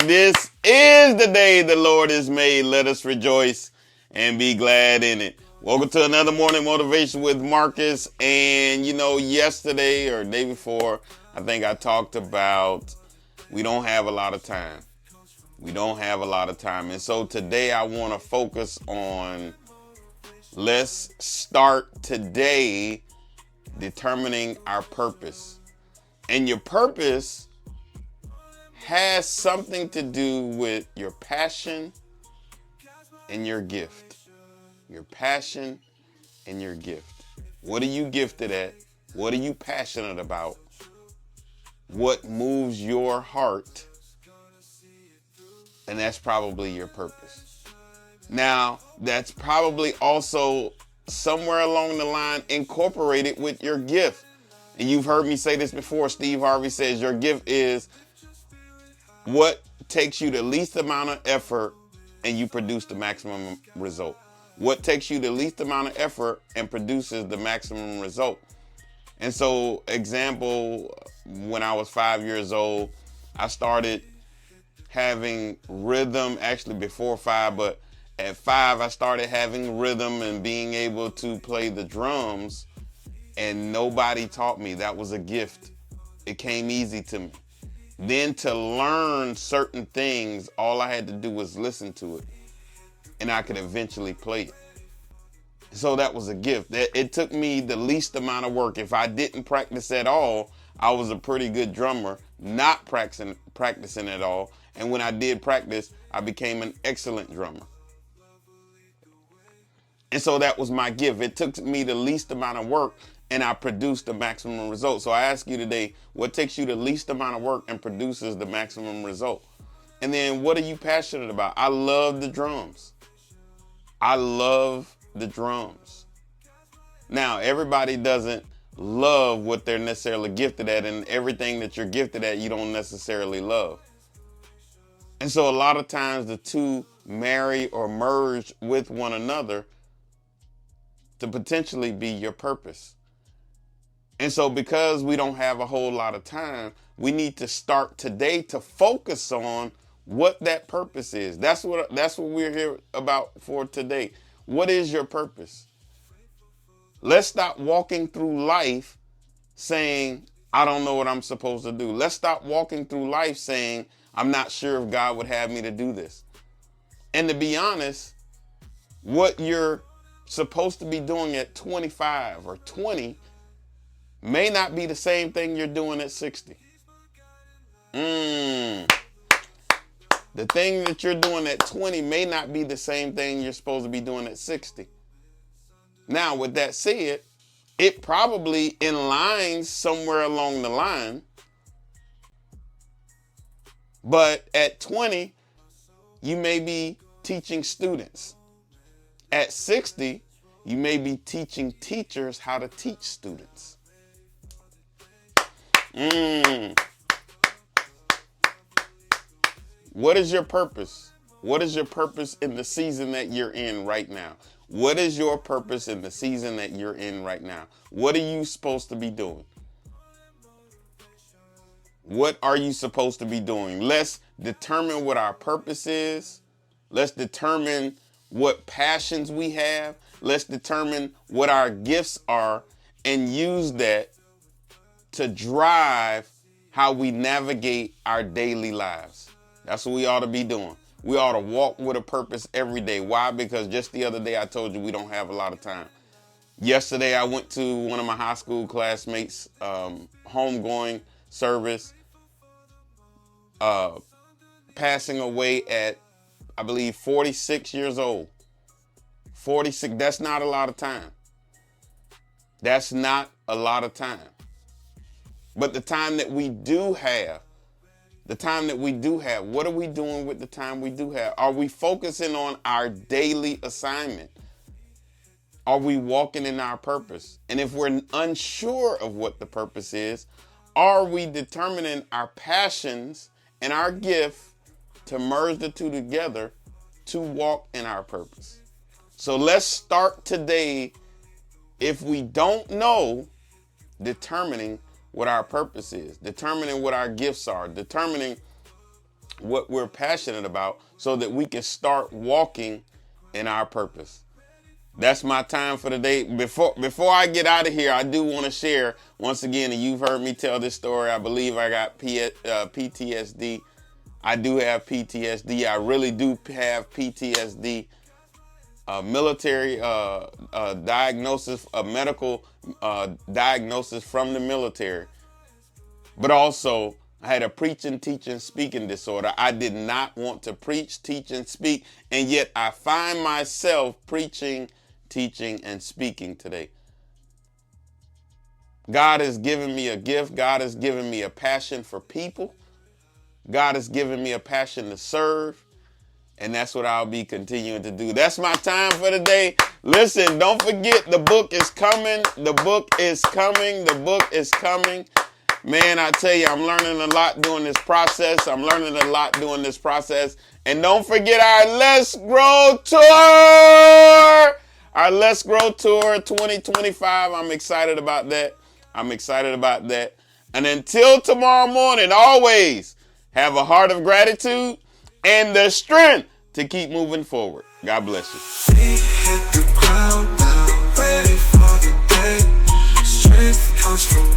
This is the day the Lord has made. Let us rejoice and be glad in it. Welcome to another morning motivation with Marcus. And yesterday or day before, I think I talked about we don't have a lot of time. We don't have a lot of time. And so today I want to focus on let's start today determining our purpose. And your purpose has something to do with your passion and your gift. Your passion and your gift. What are you gifted at? What are you passionate about? What moves your heart? And that's probably your purpose. Now, that's probably also somewhere along the line incorporated with your gift. And you've heard me say this before. Steve Harvey says your gift is what takes you the least amount of effort and you produce the maximum result. What takes you the least amount of effort and produces the maximum result. And so, example, when I was 5 years old, I started having rhythm, actually before 5, but at 5 I started having rhythm and being able to play the drums, and nobody taught me. That was a gift. It came easy to me. Then to learn certain things, all I had to do was listen to it, and I could eventually play it. So that was a gift. It took me the least amount of work. If I didn't practice at all, I was a pretty good drummer, not practicing at all. And when I did practice, I became an excellent drummer. And so that was my gift. It took me the least amount of work and I produced the maximum result. So I ask you today, what takes you the least amount of work and produces the maximum result? And then what are you passionate about? I love the drums. I love the drums. Now, everybody doesn't love what they're necessarily gifted at, and everything that you're gifted at, you don't necessarily love. And so a lot of times the two marry or merge with one another to potentially be your purpose. And so because we don't have a whole lot of time, we need to start today to focus on what that purpose is. That's what we're here about for today. What is your purpose? Let's stop walking through life saying, I don't know what I'm supposed to do. Let's stop walking through life saying, I'm not sure if God would have me to do this. And to be honest, what you're supposed to be doing at 25 or 20 may not be the same thing you're doing at 60. The thing that you're doing at 20 may not be the same thing you're supposed to be doing at 60. Now, with that said, it probably aligns somewhere along the line. But at 20, you may be teaching students. At 60, you may be teaching teachers how to teach students. What is your purpose? What is your purpose in the season that you're in right now? What is your purpose in the season that you're in right now? What are you supposed to be doing? What are you supposed to be doing? Let's determine what our purpose is. Let's determine what passions we have. Let's determine what our gifts are and use that to drive how we navigate our daily lives. That's what we ought to be doing. We ought to walk with a purpose every day. Why? Because just the other day I told you we don't have a lot of time. Yesterday I went to one of my high school classmates' homegoing service, passing away at, I believe, 46 years old. 46, that's not a lot of time. That's not a lot of time. But the time that we do have, what are we doing with the time we do have? Are we focusing on our daily assignment? Are we walking in our purpose? And if we're unsure of what the purpose is, are we determining our passions and our gift to merge the two together to walk in our purpose? So let's start today, if we don't know, determining what our purpose is, determining what our gifts are, determining what we're passionate about so that we can start walking in our purpose. That's my time for today. Before I get out of here, I do want to share once again, and you've heard me tell this story. I believe I got PTSD. I do have PTSD. I really do have PTSD. Military diagnosis, a medical diagnosis from the military. But also, I had a preaching, teaching, speaking disorder. I did not want to preach, teach, and speak, and yet I find myself preaching, teaching, and speaking today. God has given me a gift. God has given me a passion for people. God has given me a passion to serve. And that's what I'll be continuing to do. That's my time for today. Listen, don't forget the book is coming. The book is coming. The book is coming. Man, I tell you, I'm learning a lot doing this process. And don't forget our Let's Grow Tour. Our Let's Grow Tour 2025. I'm excited about that. And until tomorrow morning, always have a heart of gratitude and the strength to keep moving forward. God bless you. We hit the ground now, ready for the day. Strength comes from